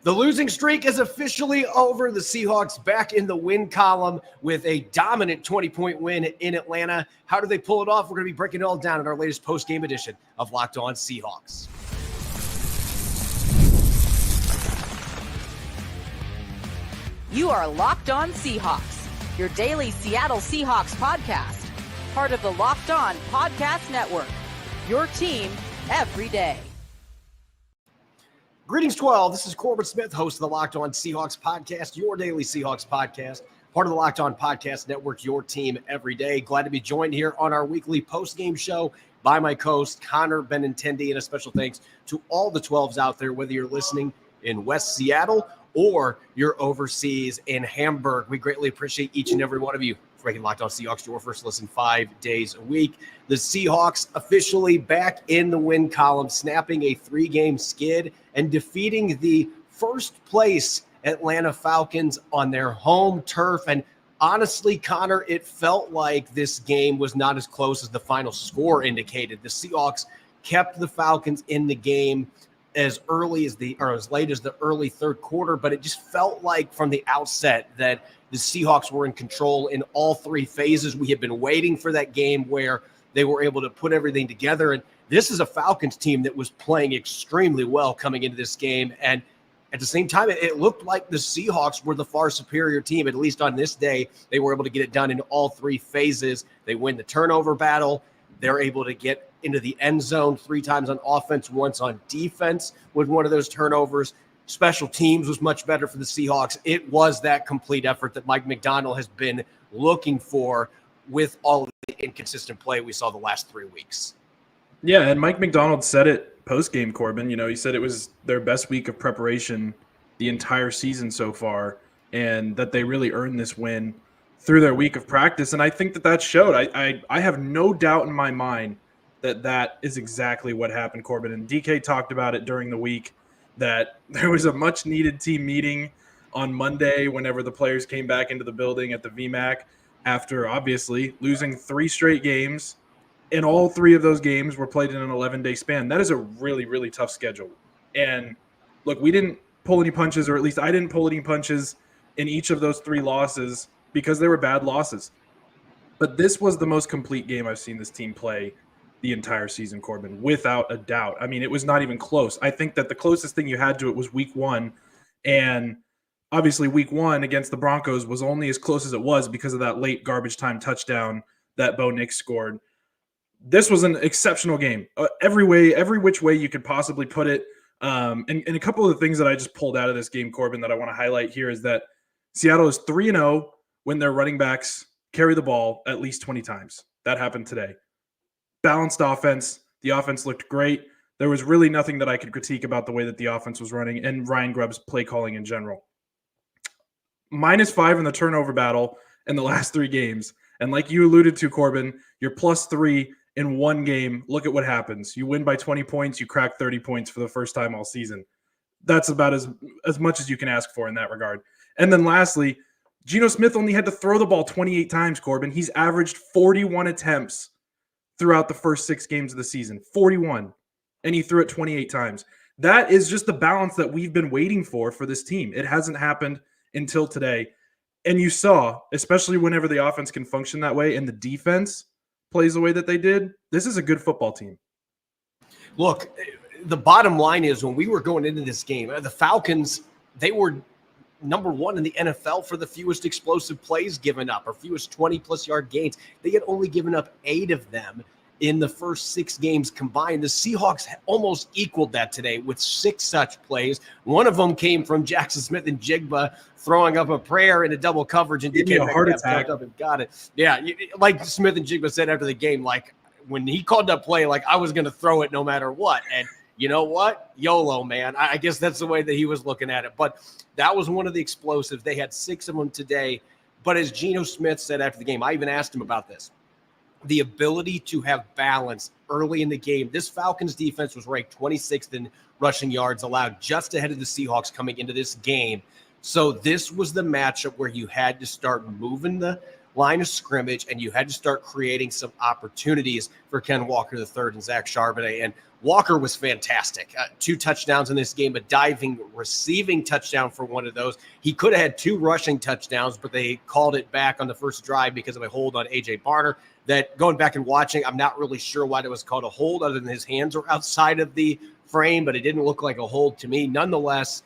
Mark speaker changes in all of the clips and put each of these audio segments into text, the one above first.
Speaker 1: The losing streak is officially over. The Seahawks back in the win column with a dominant 20-point win in Atlanta. How do they pull it off? We're going to be breaking it all down in our latest post-game edition of Locked On Seahawks.
Speaker 2: You are Locked On Seahawks, your daily Seattle Seahawks podcast. Part of the Locked On Podcast Network, your team every day.
Speaker 1: Greetings, 12. This is Corbin Smith, host of the Locked On Seahawks podcast, your daily Seahawks podcast, part of the Locked On Podcast Network, your team every day. Glad to be joined here on our weekly post-game show by my co-host, Connor Benintendi, and a special thanks to all the 12s out there, whether you're listening in West Seattle or you're overseas in Hamburg. We greatly appreciate each and every one of you for making Locked On Seahawks your first listen 5 days a week. The Seahawks officially back in the win column, snapping a 3-game skid and defeating the first place Atlanta Falcons on their home turf. And honestly, Connor, it felt like this game was not as close as the final score indicated. The Seahawks kept the Falcons in the game as late as the early third quarter, but it just felt like from the outset that the Seahawks were in control in all three phases. We had been waiting for that game where they were able to put everything together. And this is a Falcons team that was playing extremely well coming into this game. And at the same time, it looked like the Seahawks were the far superior team. At least on this day, they were able to get it done in all three phases. They win the turnover battle. They're able to get into the end zone 3 times on offense, once on defense with one of those turnovers. Special teams was much better for the Seahawks. It was that complete effort that Mike Macdonald has been looking for with all of the inconsistent play we saw the last 3 weeks.
Speaker 3: Yeah, and Mike Macdonald said it post-game, Corbin. He said it was their best week of preparation the entire season so far, and that they really earned this win through their week of practice. And I think that showed. I have no doubt in my mind that is exactly what happened, Corbin. And DK talked about it during the week, that there was a much-needed team meeting on Monday whenever the players came back into the building at the VMAC after obviously losing 3 straight games. And all 3 of those games were played in an 11-day span. That is a really, really tough schedule. And look, we didn't pull any punches, or at least I didn't pull any punches in each of those 3 losses because they were bad losses. But this was the most complete game I've seen this team play the entire season, Corbin, without a doubt. I mean, it was not even close. I think that the closest thing you had to it was week 1. And obviously week 1 against the Broncos was only as close as it was because of that late garbage time touchdown that Bo Nix scored. This was an exceptional game. Every which way you could possibly put it. And a couple of the things that I just pulled out of this game, Corbin, that I want to highlight here is that Seattle is 3-0 when their running backs carry the ball at least 20 times. That happened today. Balanced offense. The offense looked great. There was really nothing that I could critique about the way that the offense was running and Ryan Grubb's play calling in general. -5 in the turnover battle in the last 3 games. And like you alluded to, Corbin, you're +3 in 1 game. Look at what happens. You win by 20 points. You crack 30 points for the first time all season. That's about as much as you can ask for in that regard. And then lastly, Geno Smith only had to throw the ball 28 times, Corbin. He's averaged 41 attempts throughout the first 6 games of the season. 41. And he threw it 28 times. That is just the balance that we've been waiting for this team. It hasn't happened until today. And you saw, especially whenever the offense can function that way and the defense plays the way that they did, this is a good football team.
Speaker 1: Look, the bottom line is when we were going into this game, the Falcons, they were number 1 in the NFL for the fewest explosive plays given up, or fewest 20-plus yard gains. They had only given up 8 of them in the first 6 games combined. The Seahawks almost equaled that today with 6 such plays. One of them came from Jackson Smith and Jigba throwing up a prayer in a double coverage, and
Speaker 3: DK a heart attack
Speaker 1: up and got it. Yeah, like Smith and Jigba said after the game, like when he called that play, like I was going to throw it no matter what. And you know what? YOLO, man. I guess that's the way that he was looking at it. But that was one of the explosives. They had 6 of them today. But as Geno Smith said after the game, I even asked him about this, the ability to have balance early in the game. This Falcons defense was ranked 26th in rushing yards allowed, just ahead of the Seahawks coming into this game. So this was the matchup where you had to start moving the line of scrimmage, and you had to start creating some opportunities for Ken Walker III and Zach Charbonnet. And Walker was fantastic. 2 touchdowns in this game, a diving receiving touchdown for one of those. He could have had 2 rushing touchdowns, but they called it back on the first drive because of a hold on A.J. Barner. That, going back and watching, I'm not really sure why that was called a hold other than his hands were outside of the frame, but it didn't look like a hold to me. Nonetheless,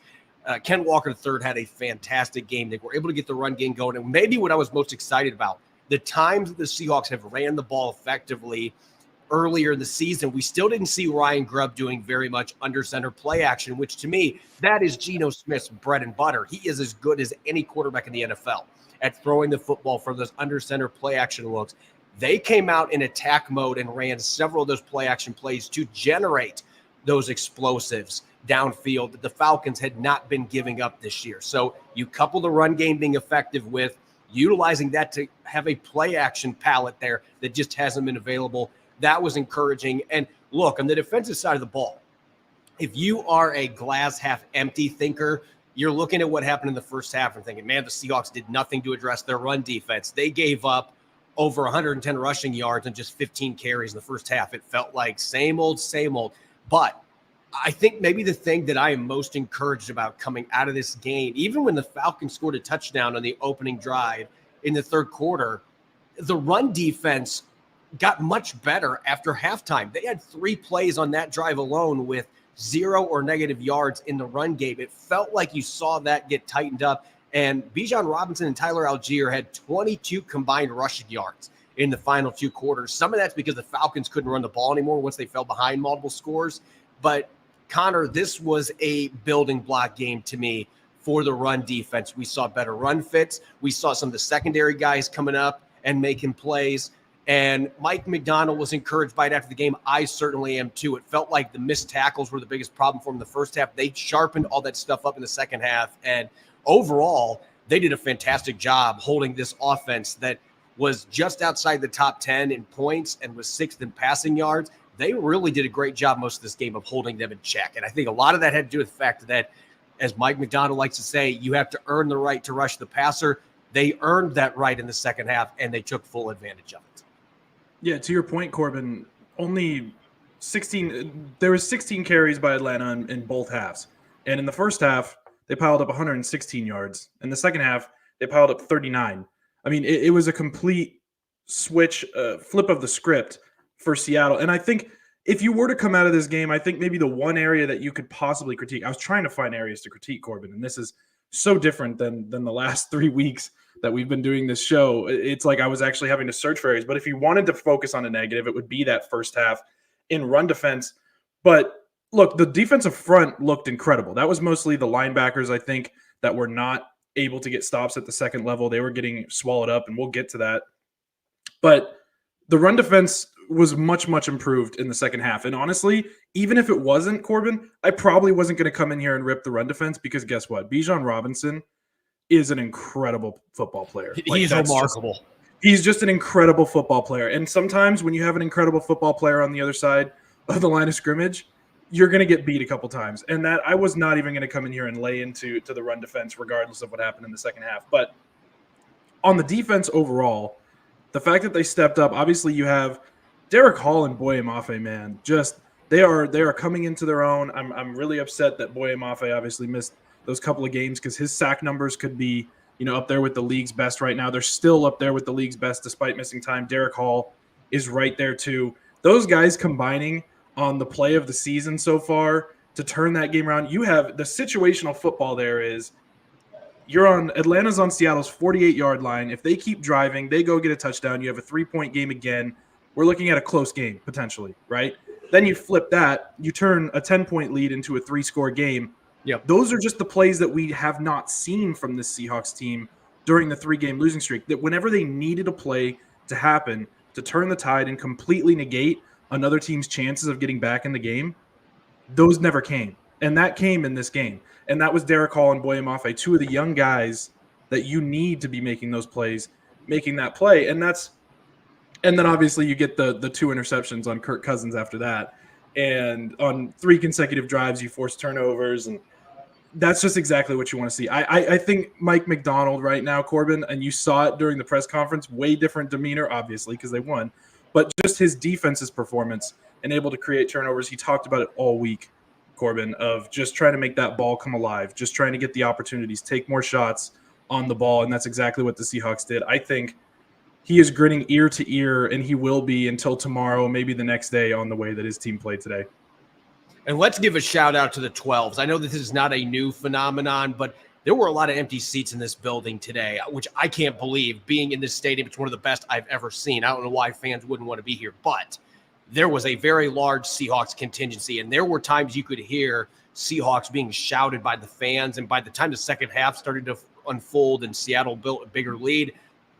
Speaker 1: Ken Walker III had a fantastic game. They were able to get the run game going. And maybe what I was most excited about, the times that the Seahawks have ran the ball effectively earlier in the season, we still didn't see Ryan Grubb doing very much under center play action, which to me, that is Geno Smith's bread and butter. He is as good as any quarterback in the NFL at throwing the football from those under center play action looks. They came out in attack mode and ran several of those play action plays to generate those explosives downfield that the Falcons had not been giving up this year. So you couple the run game being effective with utilizing that to have a play action palette there that just hasn't been available. That was encouraging. And look, on the defensive side of the ball, if you are a glass half empty thinker, you're looking at what happened in the first half and thinking, man, the Seahawks did nothing to address their run defense. They gave up over 110 rushing yards and just 15 carries in the first half. It felt like same old, same old. But I think maybe the thing that I am most encouraged about coming out of this game, even when the Falcons scored a touchdown on the opening drive in the third quarter, the run defense got much better after halftime. They had 3 plays on that drive alone with 0 or negative yards in the run game. It felt like you saw that get tightened up. And Bijan Robinson and Tyler Algier had 22 combined rushing yards in the final 2 quarters. Some of that's because the Falcons couldn't run the ball anymore once they fell behind multiple scores. But, Connor, this was a building block game to me for the run defense. We saw better run fits. We saw some of the secondary guys coming up and making plays. And Mike McDonald was encouraged by it after the game. I certainly am too. It felt like the missed tackles were the biggest problem for him in the first half. They sharpened all that stuff up in the second half. And overall, they did a fantastic job holding this offense that was just outside the top 10 in points and was 6th in passing yards. They really did a great job most of this game of holding them in check. And I think a lot of that had to do with the fact that, as Mike McDonald likes to say, you have to earn the right to rush the passer. They earned that right in the second half, and they took full advantage of it.
Speaker 3: Yeah, to your point, Corbin, only 16 – there was 16 carries by Atlanta in both halves. And in the first half, they piled up 116 yards. In the second half, they piled up 39. I mean, it was a complete switch, flip of the script for Seattle. And I think if you were to come out of this game, I think maybe the one area that you could possibly critique – I was trying to find areas to critique, Corbin, and this is so different than the last 3 weeks that we've been doing this show. It's like I was actually having to search for areas. But if you wanted to focus on a negative, it would be that first half in run defense. But look, the defensive front looked incredible. That was mostly the linebackers, I think, that were not able to get stops at the second level. They were getting swallowed up, and we'll get to that. But the run defense was much, much improved in the second half. And honestly, even if it wasn't, Corbin, I probably wasn't going to come in here and rip the run defense because guess what? Bijan Robinson is an incredible football player.
Speaker 1: He's remarkable.
Speaker 3: He's just an incredible football player. And sometimes when you have an incredible football player on the other side of the line of scrimmage, you're going to get beat a couple times. And that I was not even going to come in here and lay into the run defense regardless of what happened in the second half. But on the defense overall, the fact that they stepped up, obviously you have Derek Hall and Boye Mafe, man. Just they are coming into their own. I'm really upset that Boye Mafe obviously missed those couple of games because his sack numbers could be, up there with the league's best right now. They're still up there with the league's best despite missing time. Derek Hall is right there too. Those guys combining on the play of the season so far to turn that game around. You have the situational football there is Atlanta's on Seattle's 48-yard line. If they keep driving, they go get a touchdown. You have a 3-point game again. We're looking at a close game potentially, right? Then you flip that. You turn a 10-point lead into a 3-score game.
Speaker 1: Yep.
Speaker 3: Those are just the plays that we have not seen from this Seahawks team during the 3-game losing streak, that whenever they needed a play to happen to turn the tide and completely negate another team's chances of getting back in the game, those never came. And that came in this game. And that was Derek Hall and Boye Mafe, 2 of the young guys that you need to be making those plays, making that play. And then obviously you get the 2 interceptions on Kirk Cousins after that. And on 3 consecutive drives, you force turnovers. And That's just exactly what you want to see. I think Mike McDonald right now, Corbin, and you saw it during the press conference, way different demeanor, obviously, because they won, but just his defense's performance and able to create turnovers. He talked about it all week, Corbin, of just trying to make that ball come alive, just trying to get the opportunities, take more shots on the ball, and that's exactly what the Seahawks did. I think he is grinning ear to ear, and he will be until tomorrow, maybe the next day, on the way that his team played today.
Speaker 1: And let's give a shout out to the 12s. I know this is not a new phenomenon, but there were a lot of empty seats in this building today, which I can't believe. Being in this stadium, it's one of the best I've ever seen. I don't know why fans wouldn't want to be here, but there was a very large Seahawks contingency, and there were times you could hear Seahawks being shouted by the fans, and by the time the second half started to unfold and Seattle built a bigger lead,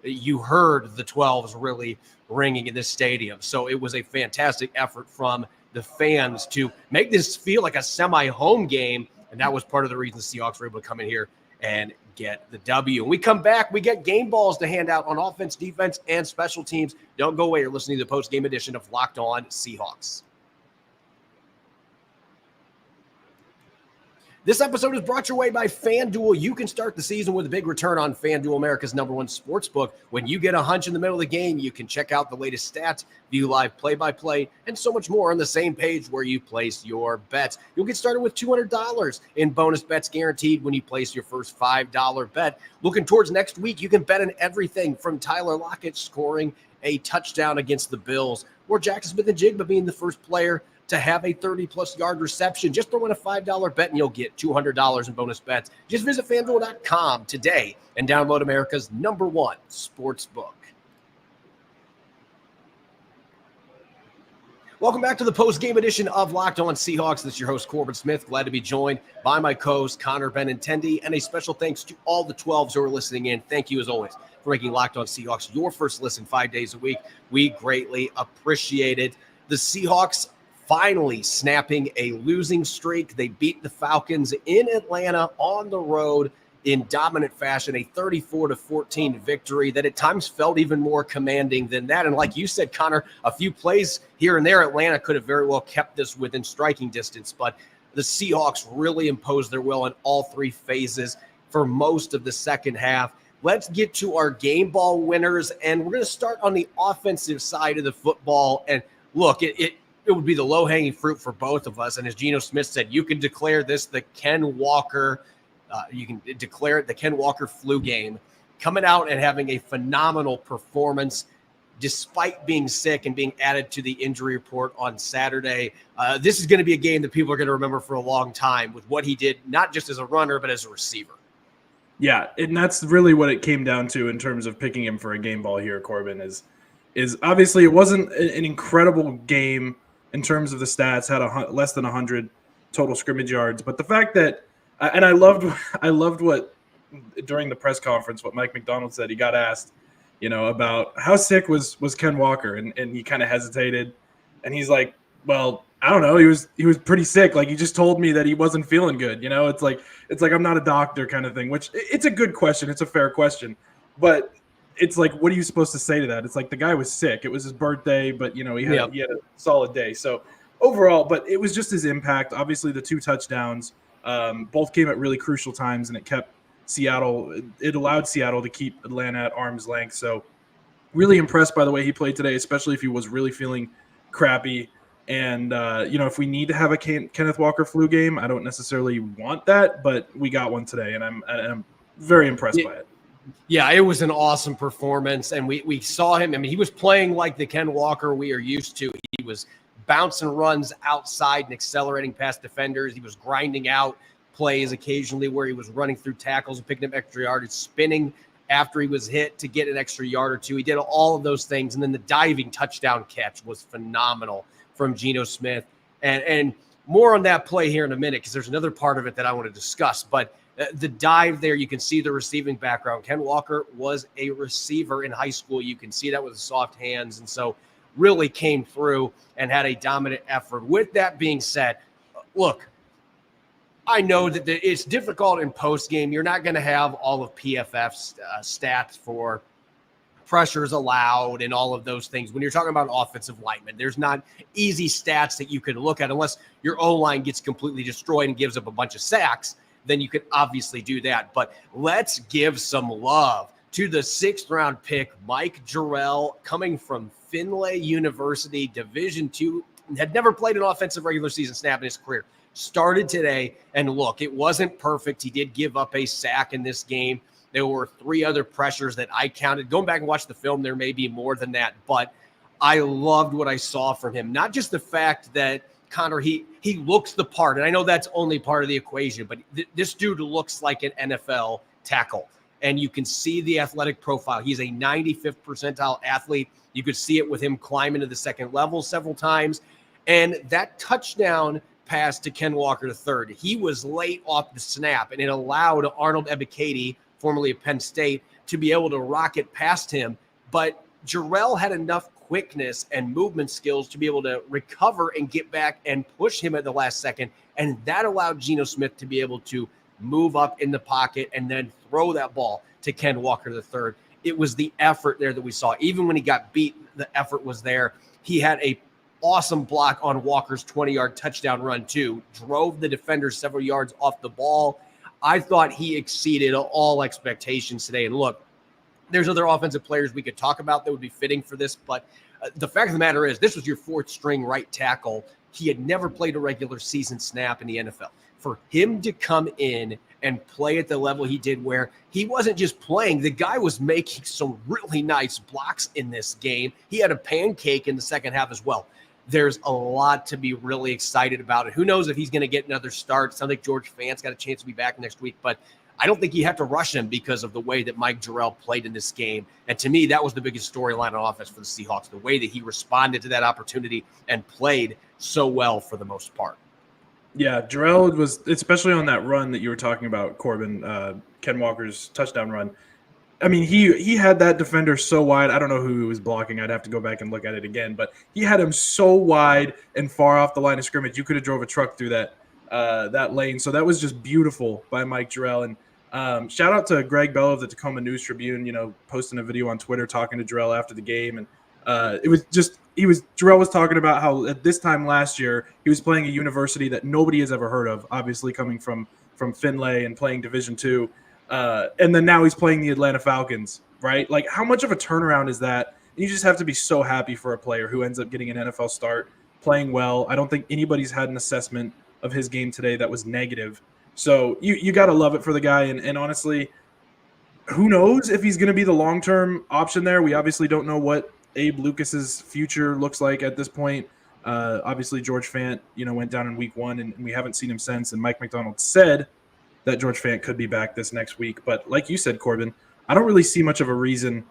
Speaker 1: you heard the 12s really ringing in this stadium. So it was a fantastic effort from the fans to make this feel like a semi-home game, and that was part of the reason the Seahawks were able to come in here and get the W. When we come back, we get game balls to hand out on offense, defense, and special teams. Don't go away. You're listening to the post-game edition of Locked On Seahawks. This episode is brought your way by FanDuel. You can start the season with a big return on FanDuel, America's #1 sportsbook. When you get a hunch in the middle of the game, you can check out the latest stats, view live play-by-play, and so much more on the same page where you place your bets. You'll get started with $200 in bonus bets guaranteed when you place your first $5 bet. Looking towards next week, you can bet on everything from Tyler Lockett scoring a touchdown against the Bills, or Jackson Smith-Njigba being the first player to have a 30-plus yard reception. Just throw in a $5 bet and you'll get $200 in bonus bets. Just visit FanDuel.com today and download America's #1 sportsbook. Welcome back to the post-game edition of Locked On Seahawks. This is your host, Corbin Smith. Glad to be joined by my co-host, Connor Benintendi, and a special thanks to all the 12s who are listening in. Thank you, as always, for making Locked On Seahawks your first listen 5 days a week. We greatly appreciate it. The Seahawks finally snapping a losing streak. They beat the Falcons in Atlanta on the road in dominant fashion, a 34-14 victory that at times felt even more commanding than that. And like you said, Connor, a few plays here and there, Atlanta could have very well kept this within striking distance, but the Seahawks really imposed their will in all three phases for most of the second half. Let's get to our game ball winners, and we're going to start on the offensive side of the football. And look, it would be the low-hanging fruit for both of us. And as Geno Smith said, you can declare this the Ken Walker the Ken Walker flu game, coming out and having a phenomenal performance despite being sick and being added to the injury report on Saturday. This is going to be a game that people are going to remember for a long time with what he did, not just as a runner, but as a receiver.
Speaker 3: Yeah, and that's really what it came down to in terms of picking him for a game ball here, Corbin, is obviously it wasn't an incredible game in terms of the stats, had less than 100 total scrimmage yards. But the fact that, and I loved what, during the press conference, what Mike McDonald said. He got asked, about how sick was Ken Walker, and he kind of hesitated. And he's like, well, I don't know. He was pretty sick. Like, he just told me that he wasn't feeling good. It's like I'm not a doctor kind of thing, which it's a good question. It's a fair question. But it's like, what are you supposed to say to that? It's like the guy was sick. It was his birthday, but, he had a solid day. So overall, but it was just his impact. Obviously, the 2 touchdowns both came at really crucial times, and it allowed Seattle to keep Atlanta at arm's length. So really impressed by the way he played today, especially if he was really feeling crappy. And, if we need to have a Kenneth Walker flu game, I don't necessarily want that, but we got one today, and I'm very impressed by it.
Speaker 1: Yeah, it was an awesome performance, and we saw him. I mean, he was playing like the Ken Walker we are used to. He was bouncing runs outside and accelerating past defenders. He was grinding out plays occasionally where he was running through tackles and picking up extra yardage, spinning after he was hit to get an extra yard or two. He did all of those things, and then the diving touchdown catch was phenomenal from Geno Smith. And more on that play here in a minute, because there's another part of it that I want to discuss. But the dive there, you can see the receiving background. Ken Walker was a receiver in high school. You can see that with his soft hands. And so really came through and had a dominant effort. With that being said, look, I know that it's difficult in post-game. You're not going to have all of PFF's stats for pressures allowed and all of those things. When you're talking about offensive linemen, there's not easy stats that you can look at unless your O-line gets completely destroyed and gives up a bunch of sacks. then you could obviously do that. But let's give some love to the 6th-round pick, Mike Jarrell, coming from Findlay University, Division II, had never played an offensive regular season snap in his career. Started today, and look, it wasn't perfect. He did give up a sack in this game. There were 3 other pressures that I counted. Going back and watch the film, there may be more than that, but I loved what I saw from him. Not just the fact that Connor, he looks the part, and I know that's only part of the equation, but this dude looks like an NFL tackle, and you can see the athletic profile. He's a 95th percentile athlete. You could see it with him climbing to the second level several times, and that touchdown pass to Ken Walker III, he was late off the snap, and it allowed Arnold Ebiketie, formerly of Penn State, to be able to rocket past him, but Jarrell had enough quickness and movement skills to be able to recover and get back and push him at the last second. And that allowed Geno Smith to be able to move up in the pocket and then throw that ball to Ken Walker III. It was the effort there that we saw. Even when he got beat, the effort was there. He had a awesome block on Walker's 20-yard touchdown run too. Drove the defenders several yards off the ball. I thought he exceeded all expectations today. And look, there's other offensive players we could talk about that would be fitting for this, but the fact of the matter is this was your 4th-string right tackle. He had never played a regular season snap in the NFL. For him to come in and play at the level he did, where he wasn't just playing, the guy was making some really nice blocks in this game. He had a pancake in the second half as well. There's a lot to be really excited about. And who knows if he's going to get another start. Sounds like George Fant's got a chance to be back next week, but I don't think you have to rush him because of the way that Mike Jarrell played in this game. And to me, that was the biggest storyline on offense for the Seahawks, the way that he responded to that opportunity and played so well for the most part.
Speaker 3: Yeah, Jarrell was, especially on that run that you were talking about, Corbin, Ken Walker's touchdown run. I mean, he had that defender so wide. I don't know who he was blocking. I'd have to go back and look at it again. But he had him so wide and far off the line of scrimmage, you could have drove a truck through that lane. So that was just beautiful by Mike Jarrell. And shout out to Greg Bell of the Tacoma News Tribune, posting a video on Twitter talking to Jarrell after the game. And Jarrell was talking about how at this time last year, he was playing a university that nobody has ever heard of, obviously coming from Findlay and playing Division II. And then now he's playing the Atlanta Falcons, right? Like, how much of a turnaround is that? And you just have to be so happy for a player who ends up getting an NFL start, playing well. I don't think anybody's had an assessment of his game today that was negative. So you got to love it for the guy. And honestly, who knows if he's going to be the long-term option there? We obviously don't know what Abe Lucas's future looks like at this point. Obviously, George Fant, went down in week 1, and we haven't seen him since. And Mike McDonald said that George Fant could be back this next week. But like you said, Corbin, I don't really see much of a reason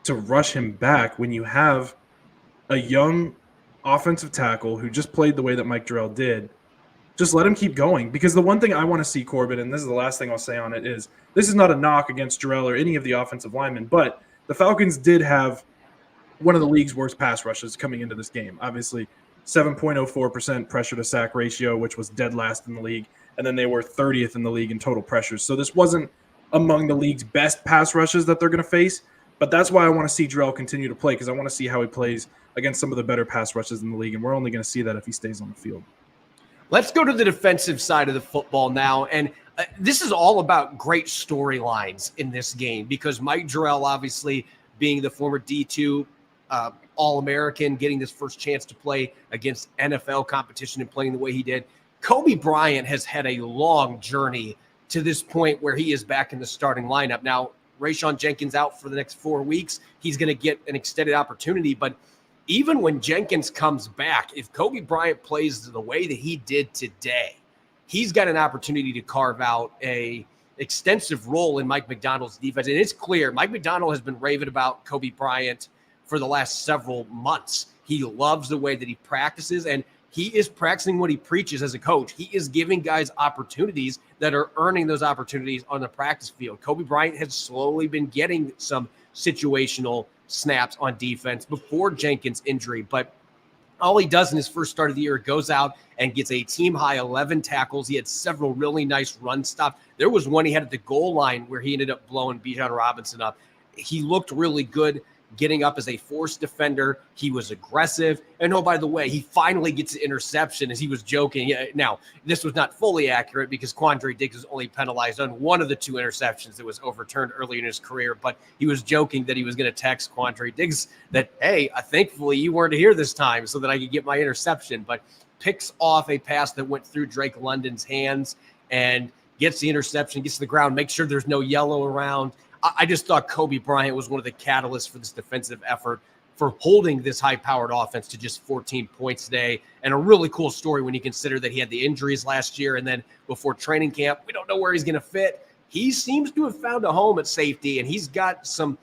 Speaker 3: to rush him back when you have a young offensive tackle who just played the way that Mike Jarrell did. Just let him keep going. Because the one thing I want to see, Corbin, and this is the last thing I'll say on it, is this is not a knock against Jarrell or any of the offensive linemen, but the Falcons did have one of the league's worst pass rushes coming into this game. Obviously, 7.04% pressure to sack ratio, which was dead last in the league. And then they were 30th in the league in total pressures. So this wasn't among the league's best pass rushes that they're going to face. But that's why I want to see Jarrell continue to play, because I want to see how he plays against some of the better pass rushes in the league. And we're only going to see that if he stays on the field.
Speaker 1: Let's go to the defensive side of the football now. And this is all about great storylines in this game, because Mike Jarrell, obviously being the former D2 All-American, getting this first chance to play against NFL competition and playing the way he did. Kobe Bryant has had a long journey to this point where he is back in the starting lineup. Now, Rayshon Jenkins out for the next 4 weeks. He's going to get an extended opportunity. But even when Jenkins comes back, if Kobe Bryant plays the way that he did today, he's got an opportunity to carve out a extensive role in Mike McDonald's defense. And it's clear Mike McDonald has been raving about Kobe Bryant for the last several months. He loves the way that he practices, and he is practicing what he preaches as a coach. He is giving guys opportunities that are earning those opportunities on the practice field. Kobe Bryant has slowly been getting some situational snaps on defense before Jenkins' injury, but all he does in his first start of the year, goes out and gets a team-high 11 tackles. He had several really nice run stops. There was one he had at the goal line where he ended up blowing Bijan Robinson up. He looked really good. getting up as a forced defender. He was aggressive. And oh, by the way, he finally gets an interception, as he was joking. Now, this was not fully accurate because Quandre Diggs was only penalized on one of the 2 interceptions that was overturned early in his career. But he was joking that he was going to text Quandre Diggs that, hey, thankfully you weren't here this time so that I could get my interception. But picks off a pass that went through Drake London's hands and gets the interception, gets to the ground, makes sure there's no yellow around. I just thought Kobe Bryant was one of the catalysts for this defensive effort, for holding this high-powered offense to just 14 points today. And a really cool story when you consider that he had the injuries last year, and then before training camp, we don't know where he's going to fit. He seems to have found a home at safety, and he's got some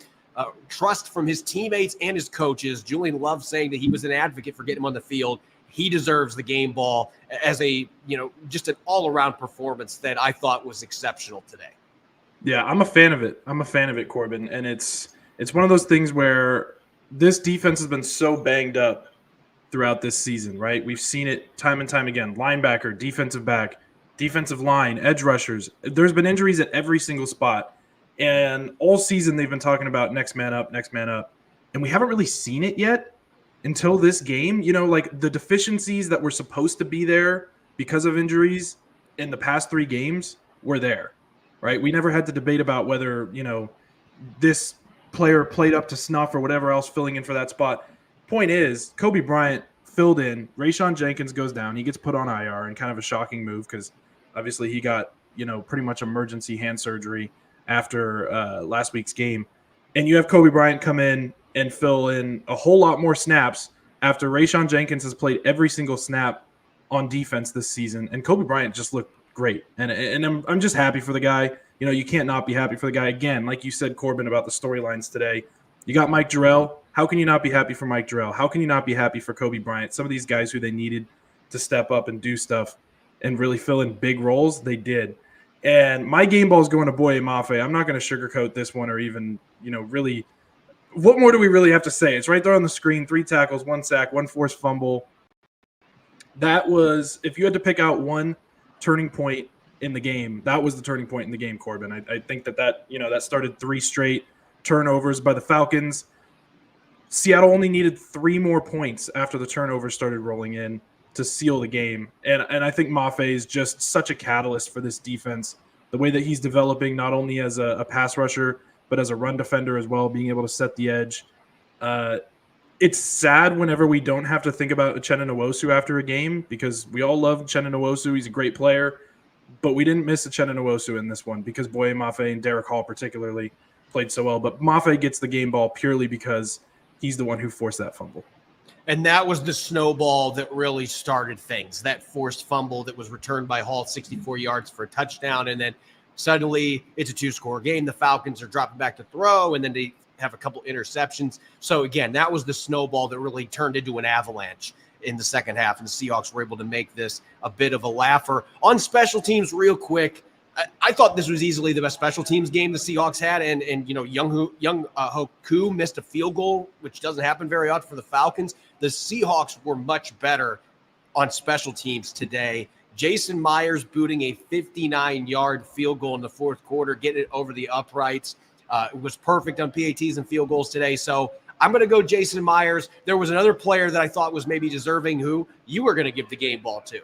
Speaker 1: trust from his teammates and his coaches. Julian Love saying that he was an advocate for getting him on the field. He deserves the game ball as a, just an all-around performance that I thought was exceptional today.
Speaker 3: Yeah, I'm a fan of it. Corbin. And it's one of those things where this defense has been so banged up throughout this season, right? We've seen it time and time again. Linebacker, defensive back, defensive line, edge rushers. There's been injuries at every single spot. And all season they've been talking about next man up. And we haven't really seen it yet until this game. Like the deficiencies that were supposed to be there because of injuries in the past 3 games were there. Right? We never had to debate about whether, this player played up to snuff or whatever else filling in for that spot. Point is, Kobe Bryant filled in. Rayshawn Jenkins goes down. He gets put on IR in kind of a shocking move because obviously he got, pretty much emergency hand surgery after last week's game. And you have Kobe Bryant come in and fill in a whole lot more snaps after Rayshawn Jenkins has played every single snap on defense this season. And Kobe Bryant just looked great. And I'm just happy for the guy. You can't not be happy for the guy. Again, like you said, Corbin, about the storylines today. You got Mike Jarrell. How can you not be happy for Mike Jarrell? How can you not be happy for Kobe Bryant? Some of these guys who they needed to step up and do stuff and really fill in big roles, they did. And my game ball is going to Boye Mafe. I'm not going to sugarcoat this one or even, really. What more do we really have to say? It's right there on the screen. 3 tackles, 1 sack, 1 forced fumble. That was, if you had to pick out one turning point in the game, that was the turning point in the game, Corbin. I think that started 3 straight turnovers by the Falcons. Seattle only needed 3 more points after the turnovers started rolling in to seal the game. And I think Mafe is just such a catalyst for this defense. The way that he's developing, not only as a pass rusher, but as a run defender as well, being able to set the edge. It's sad whenever we don't have to think about Uchenna Nwosu after a game because we all love Uchenna Nwosu. He's a great player, but we didn't miss Uchenna Nwosu in this one because Boye Mafe and Derek Hall particularly played so well. But Mafe gets the game ball purely because he's the one who forced that fumble.
Speaker 1: And that was the snowball that really started things. That forced fumble that was returned by Hall 64 yards for a touchdown. And then suddenly it's a 2-score game. The Falcons are dropping back to throw, and then they have a couple interceptions. So again, that was the snowball that really turned into an avalanche in the second half. And the Seahawks were able to make this a bit of a laugher. On special teams, real quick, I thought this was easily the best special teams game the Seahawks had. And Young Hoku missed a field goal, which doesn't happen very often for the Falcons. The Seahawks were much better on special teams today. Jason Myers booting a 59-yard field goal in the fourth quarter, getting it over the uprights. It was perfect on PATs and field goals today. So I'm going to go Jason Myers. There was another player that I thought was maybe deserving who you were going to give the game ball to.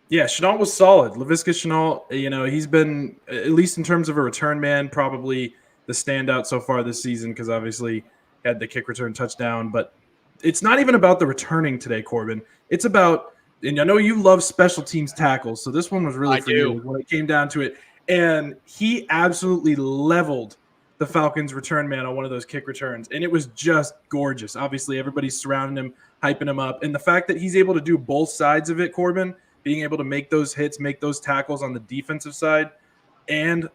Speaker 3: Yeah, Shenault was solid. Laviska Shenault, he's been, at least in terms of a return man, probably the standout so far this season because obviously had the kick return touchdown. But it's not even about the returning today, Corbin. It's about, and I know you love special teams tackles, so this one was really for you when it came down to it. And he absolutely leveled the Falcons return man on one of those kick returns. And it was just gorgeous. Obviously, everybody's surrounding him, hyping him up. And the fact that he's able to do both sides of it, Corbin, being able to make those hits, make those tackles on the defensive side, and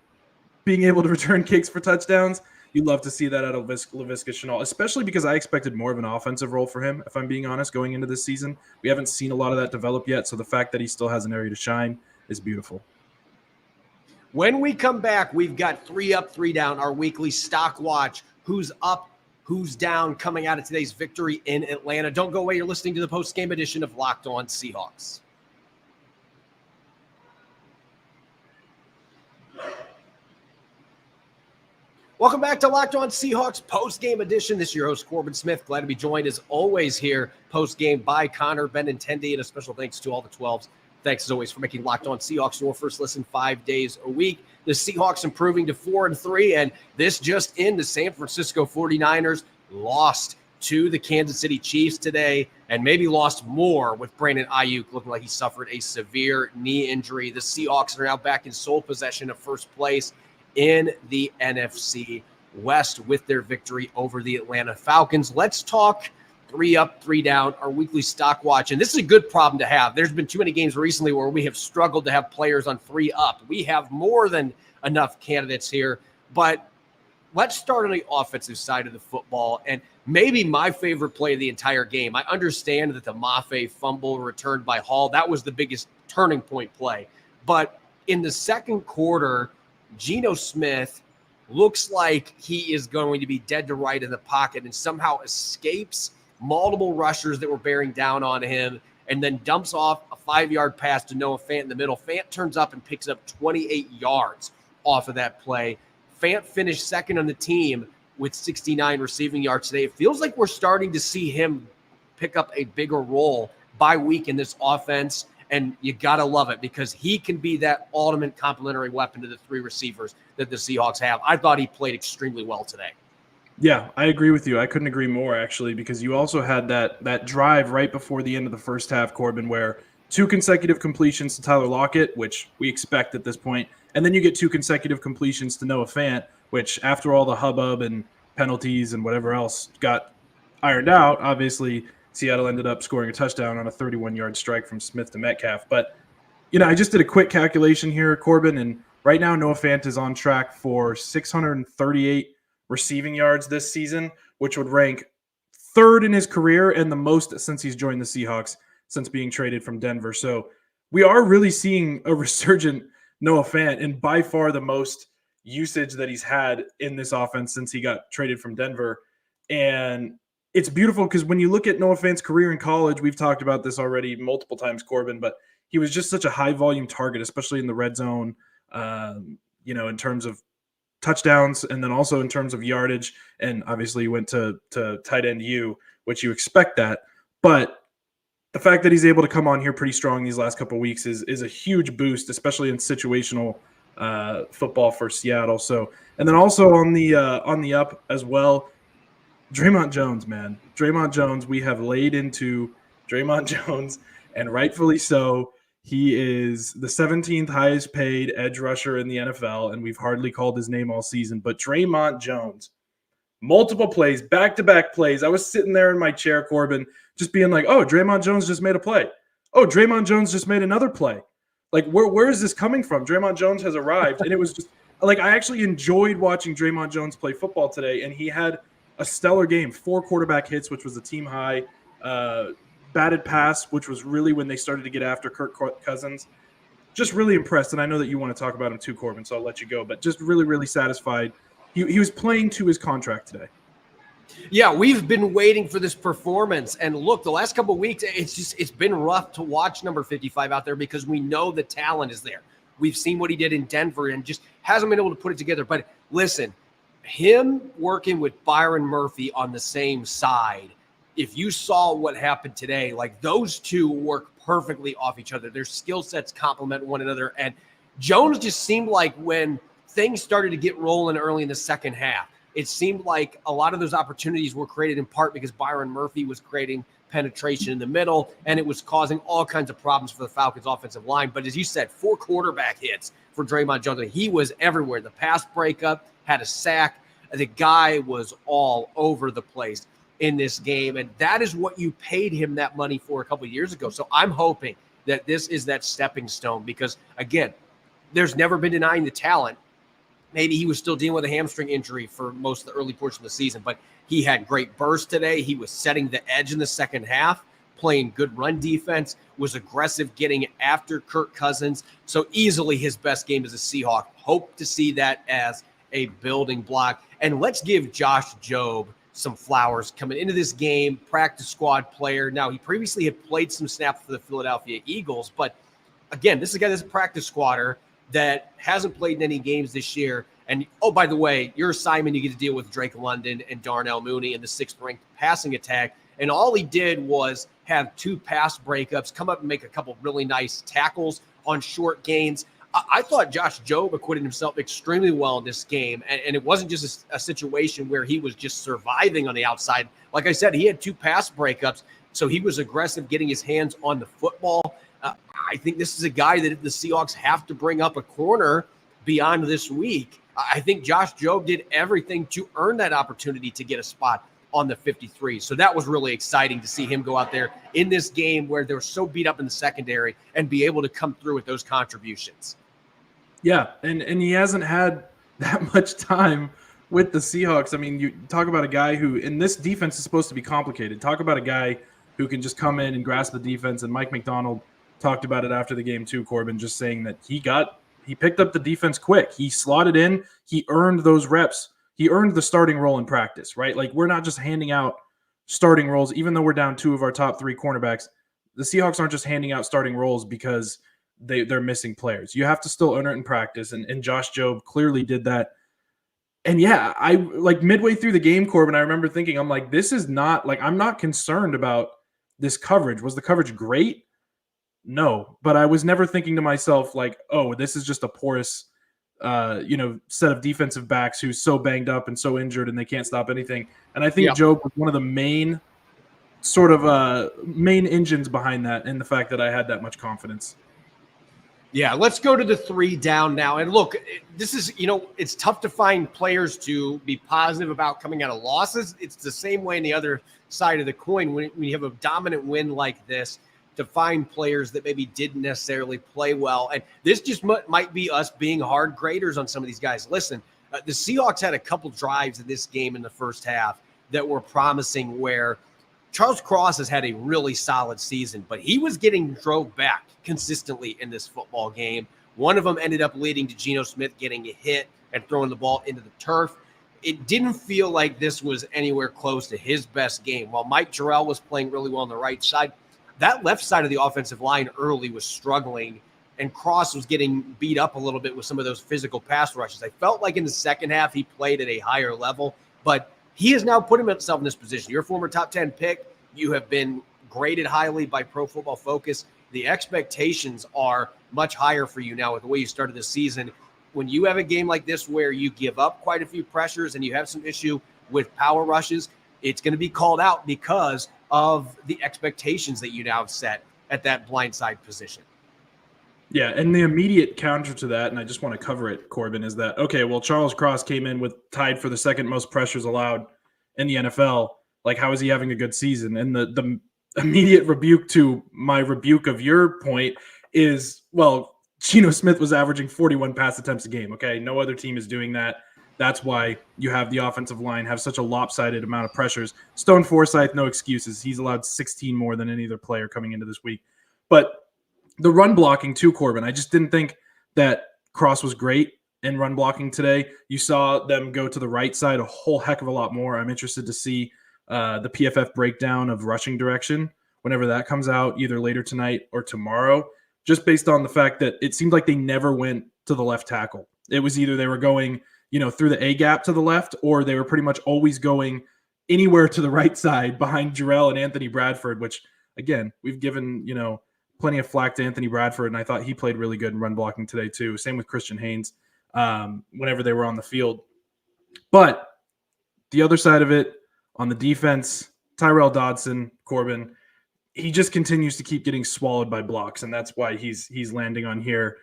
Speaker 3: being able to return kicks for touchdowns, you love to see that out of Laviska Shenault, especially because I expected more of an offensive role for him, if I'm being honest, going into this season. We haven't seen a lot of that develop yet, so the fact that he still has an area to shine is beautiful.
Speaker 1: When we come back, we've got 3 up, 3 down, our weekly stock watch. Who's up, who's down, coming out of today's victory in Atlanta. Don't go away. You're listening to the post-game edition of Locked On Seahawks. Welcome back to Locked On Seahawks post-game edition. This is your host, Corbin Smith. Glad to be joined, as always, here post-game by Connor, Benintendi, and a special thanks to all the 12s. Thanks, as always, for making Locked On Seahawks your first listen 5 days a week. The Seahawks improving to 4-3, and this just in, the San Francisco 49ers lost to the Kansas City Chiefs today, and maybe lost more with Brandon Ayuk looking like he suffered a severe knee injury. The Seahawks are now back in sole possession of first place in the NFC West with their victory over the Atlanta Falcons. Let's talk 3 up, 3 down, our weekly stock watch. And this is a good problem to have. There's been too many games recently where we have struggled to have players on 3 up. We have more than enough candidates here, but let's start on the offensive side of the football. And maybe my favorite play of the entire game. I understand that the Mafe fumble returned by Hall, that was the biggest turning point play. But in the second quarter, Geno Smith looks like he is going to be dead to right in the pocket and somehow escapes multiple rushers that were bearing down on him and then dumps off a 5-yard pass to Noah Fant in the middle. Fant turns up and picks up 28 yards off of that play. Fant finished second on the team with 69 receiving yards today. It feels like we're starting to see him pick up a bigger role by week in this offense. And you got to love it because he can be that ultimate complementary weapon to the 3 receivers that the Seahawks have. I thought he played extremely well today.
Speaker 3: Yeah, I agree with you. I couldn't agree more, actually, because you also had that drive right before the end of the first half, Corbin, where 2 consecutive completions to Tyler Lockett, which we expect at this point, and then you get 2 consecutive completions to Noah Fant, which after all the hubbub and penalties and whatever else got ironed out, obviously – Seattle ended up scoring a touchdown on a 31-yard strike from Smith to Metcalf. But, I just did a quick calculation here, Corbin, and right now Noah Fant is on track for 638 receiving yards this season, which would rank 3rd in his career and the most since he's joined the Seahawks since being traded from Denver. So we are really seeing a resurgent Noah Fant and by far the most usage that he's had in this offense since he got traded from Denver. And it's beautiful because when you look at Noah Fant's career in college, we've talked about this already multiple times, Corbin, but he was just such a high-volume target, especially in the red zone, in terms of touchdowns and then also in terms of yardage. And obviously he went to tight end U, which you expect that. But the fact that he's able to come on here pretty strong these last couple of weeks is a huge boost, especially in situational football for Seattle. So, and then also on the up as well, Draymond Jones, man. Draymond Jones, we have laid into Draymond Jones, and rightfully so. He is the 17th highest paid edge rusher in the NFL, and we've hardly called his name all season. But Draymond Jones, multiple plays, back-to-back plays. I was sitting there in my chair, Corbin, just being like, oh, Draymond Jones just made a play. Oh, Draymond Jones just made another play. Like, where is this coming from? Draymond Jones has arrived, and it was just like I actually enjoyed watching Draymond Jones play football today, and he had a stellar game, 4 quarterback hits, which was a team high, batted pass, which was really when they started to get after Kirk Cousins. Just really impressed, and I know that you want to talk about him too, Corbin, so I'll let you go, but just really, really satisfied. He was playing to his contract today.
Speaker 1: Yeah, we've been waiting for this performance, and look, the last couple of weeks, it's been rough to watch number 55 out there because we know the talent is there. We've seen what he did in Denver and just hasn't been able to put it together. But listen, him working with Byron Murphy on the same side, if you saw what happened today, like those two work perfectly off each other. Their skill sets complement one another. And Jones just seemed like when things started to get rolling early in the second half, it seemed like a lot of those opportunities were created in part because Byron Murphy was creating penetration in the middle, and it was causing all kinds of problems for the Falcons offensive line. But as you said, 4 quarterback hits for Draymond Jones. He was everywhere. The pass breakup, had a sack. The guy was all over the place in this game, and that is what you paid him that money for a couple of years ago. So I'm hoping that this is that stepping stone because, again, there's never been denying the talent. Maybe he was still dealing with a hamstring injury for most of the early portion of the season, but he had great bursts today. He was setting the edge in the second half, playing good run defense, was aggressive getting after Kirk Cousins. So easily his best game as a Seahawk. Hope to see that as a building block. And let's give Josh Jobe some flowers coming into this game, practice squad player. Now, he previously had played some snaps for the Philadelphia Eagles, but again, this is a guy that's a practice squatter that hasn't played in any games this year And, oh, by the way, your assignment, you get to deal with Drake London and Darnell Mooney in the 6th-ranked passing attack. And all he did was have 2 pass breakups, come up and make a couple really nice tackles on short gains. I thought Josh Jobe acquitted himself extremely well in this game. And it wasn't just a situation where he was just surviving on the outside. Like I said, he had 2 pass breakups, so he was aggressive getting his hands on the football. I think this is a guy that the Seahawks have to bring up a corner beyond this week. I think Josh Jobe did everything to earn that opportunity to get a spot on the 53. So that was really exciting to see him go out there in this game where they were so beat up in the secondary and be able to come through with those contributions.
Speaker 3: Yeah, and he hasn't had that much time with the Seahawks. I mean, you talk about a guy who, in this defense is supposed to be complicated. Talk about a guy who can just come in and grasp the defense, and Mike McDonald talked about it after the game too, Corbin, just saying that he picked up the defense quick. He slotted in. He earned those reps. He earned the starting role in practice, right? Like, we're not just handing out starting roles, even though we're down 2 of our top 3 cornerbacks. The Seahawks aren't just handing out starting roles because they're missing players. You have to still earn it in practice, and Josh Jobe clearly did that. And yeah, I like midway through the game, Corbin, I remember thinking, I'm like, this is not like, I'm not concerned about this coverage. Was the coverage great? No, but I was never thinking to myself like, oh, this is just a porous, set of defensive backs who's so banged up and so injured and they can't stop anything. And I think Jobe was one of the main engines behind that, and the fact that I had that much confidence.
Speaker 1: Yeah, let's go to the 3 down now. And look, this is, it's tough to find players to be positive about coming out of losses. It's the same way on the other side of the coin when you have a dominant win like this, to find players that maybe didn't necessarily play well. And this just might be us being hard graders on some of these guys. Listen, the Seahawks had a couple drives in this game in the first half that were promising, where Charles Cross has had a really solid season, but he was getting drove back consistently in this football game. One of them ended up leading to Geno Smith getting a hit and throwing the ball into the turf. It didn't feel like this was anywhere close to his best game. While Mike Jarrell was playing really well on the right side, that left side of the offensive line early was struggling, and Cross was getting beat up a little bit with some of those physical pass rushes. I felt like in the second half he played at a higher level, but he has now put himself in this position. You're a former top 10 pick. You have been graded highly by Pro Football Focus. The expectations are much higher for you now with the way you started the season. When you have a game like this where you give up quite a few pressures and you have some issue with power rushes, it's going to be called out because of the expectations that you now have set at that blindside position.
Speaker 3: Yeah, and the immediate counter to that, and I just want to cover it, Corbin, is that, okay, well, Charles Cross came in with tied for the 2nd most pressures allowed in the NFL. Like, how is he having a good season? And the immediate rebuke to my rebuke of your point is, well, Geno Smith was averaging 41 pass attempts a game, okay? No other team is doing that. That's why you have the offensive line have such a lopsided amount of pressures. Stone Forsythe, no excuses. He's allowed 16 more than any other player coming into this week. But the run blocking too, Corbin, I just didn't think that Cross was great in run blocking today. You saw them go to the right side a whole heck of a lot more. I'm interested to see the PFF breakdown of rushing direction whenever that comes out, either later tonight or tomorrow, just based on the fact that it seemed like they never went to the left tackle. It was either they were going through the A gap to the left, or they were pretty much always going anywhere to the right side behind Jarrell and Anthony Bradford, which, again, we've given, plenty of flack to Anthony Bradford, and I thought he played really good in run blocking today too. Same with Christian Haynes whenever they were on the field. But the other side of it, on the defense, Tyrell Dodson, Corbin, he just continues to keep getting swallowed by blocks, and that's why he's landing on here.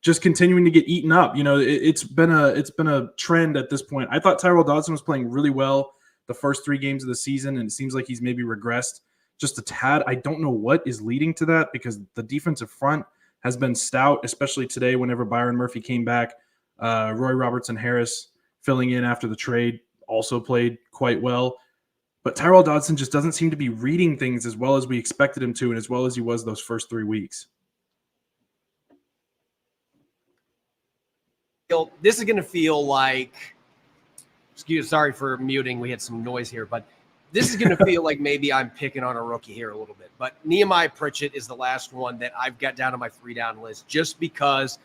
Speaker 3: Just continuing to get eaten up. It's been a trend at this point. I thought Tyrell Dodson was playing really well the first 3 games of the season, and it seems like he's maybe regressed just a tad. I don't know what is leading to that, because the defensive front has been stout, especially today whenever Byron Murphy came back. Roy Robertson-Harris filling in after the trade also played quite well. But Tyrell Dodson just doesn't seem to be reading things as well as we expected him to, and as well as he was those first 3 weeks.
Speaker 1: This is going to feel like, sorry for muting, we had some noise here, but this is going to feel like maybe I'm picking on a rookie here a little bit. But Nehemiah Pritchett is the last one that I've got down on my 3 down list, just because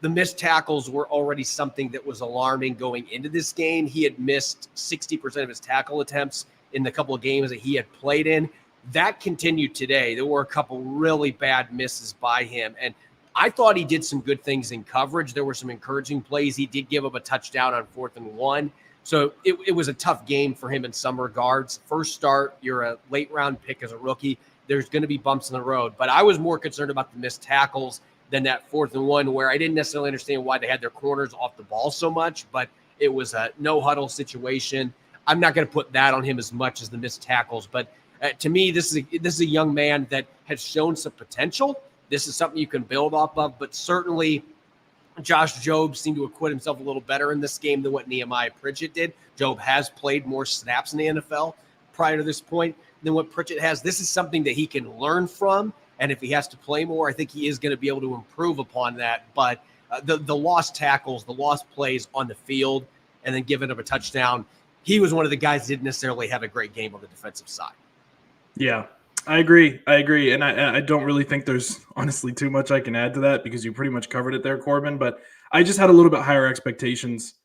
Speaker 1: the missed tackles were already something that was alarming going into this game. He had missed 60% of his tackle attempts in the couple of games that he had played in. That continued today. There were a couple really bad misses by him. And I thought he did some good things in coverage. There were some encouraging plays. He did give up a touchdown on 4th and 1. So it was a tough game for him in some regards. First start, you're a late round pick as a rookie. There's going to be bumps in the road. But I was more concerned about the missed tackles than that 4th and 1, where I didn't necessarily understand why they had their corners off the ball so much, but it was a no huddle situation. I'm not going to put that on him as much as the missed tackles, but to me, this is a young man that has shown some potential. This is something you can build off of, but certainly Josh Jobe seemed to acquit himself a little better in this game than what Nehemiah Pritchett did. Jobe has played more snaps in the NFL prior to this point than what Pritchett has. This is something that he can learn from, and if he has to play more, I think he is going to be able to improve upon that. But the lost tackles, the lost plays on the field, and then giving up a touchdown, he was one of the guys that didn't necessarily have a great game on the defensive side.
Speaker 3: Yeah, I agree. And I don't really think there's honestly too much I can add to that because you pretty much covered it there, Corbin. But I just had a little bit higher expectations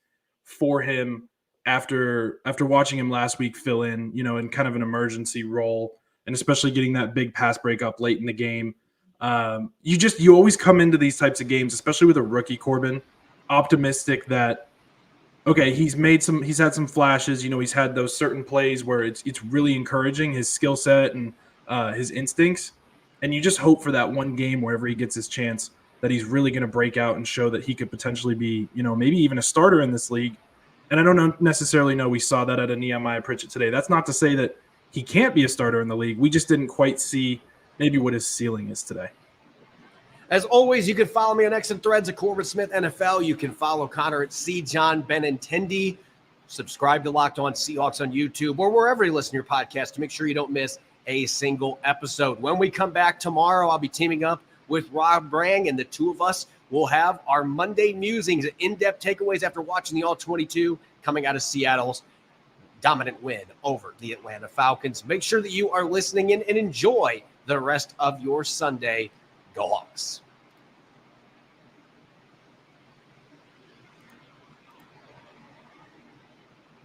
Speaker 3: for him after watching him last week fill in, in kind of an emergency role, and especially getting that big pass breakup late in the game. You always come into these types of games, especially with a rookie, Corbin, optimistic that, okay, he's had some flashes. He's had those certain plays where it's really encouraging, his skill set and his instincts. And you just hope for that one game wherever he gets his chance that he's really going to break out and show that he could potentially be, maybe even a starter in this league. And I don't necessarily know we saw that at a Nehemiah Pritchett today. That's not to say that he can't be a starter in the league. We just didn't quite see maybe what his ceiling is today.
Speaker 1: As always, you can follow me on X and Threads at Corbin Smith NFL. You can follow Connor at John Benintendi. Subscribe to Locked On Seahawks on YouTube or wherever you listen to your podcast to make sure you don't miss a single episode. When we come back tomorrow, I'll be teaming up with Rob Brang, and the two of us will have our Monday musings, in-depth takeaways after watching the All-22 coming out of Seattle's dominant win over the Atlanta Falcons. Make sure that you are listening in and enjoy the rest of your Sunday. Go Hawks.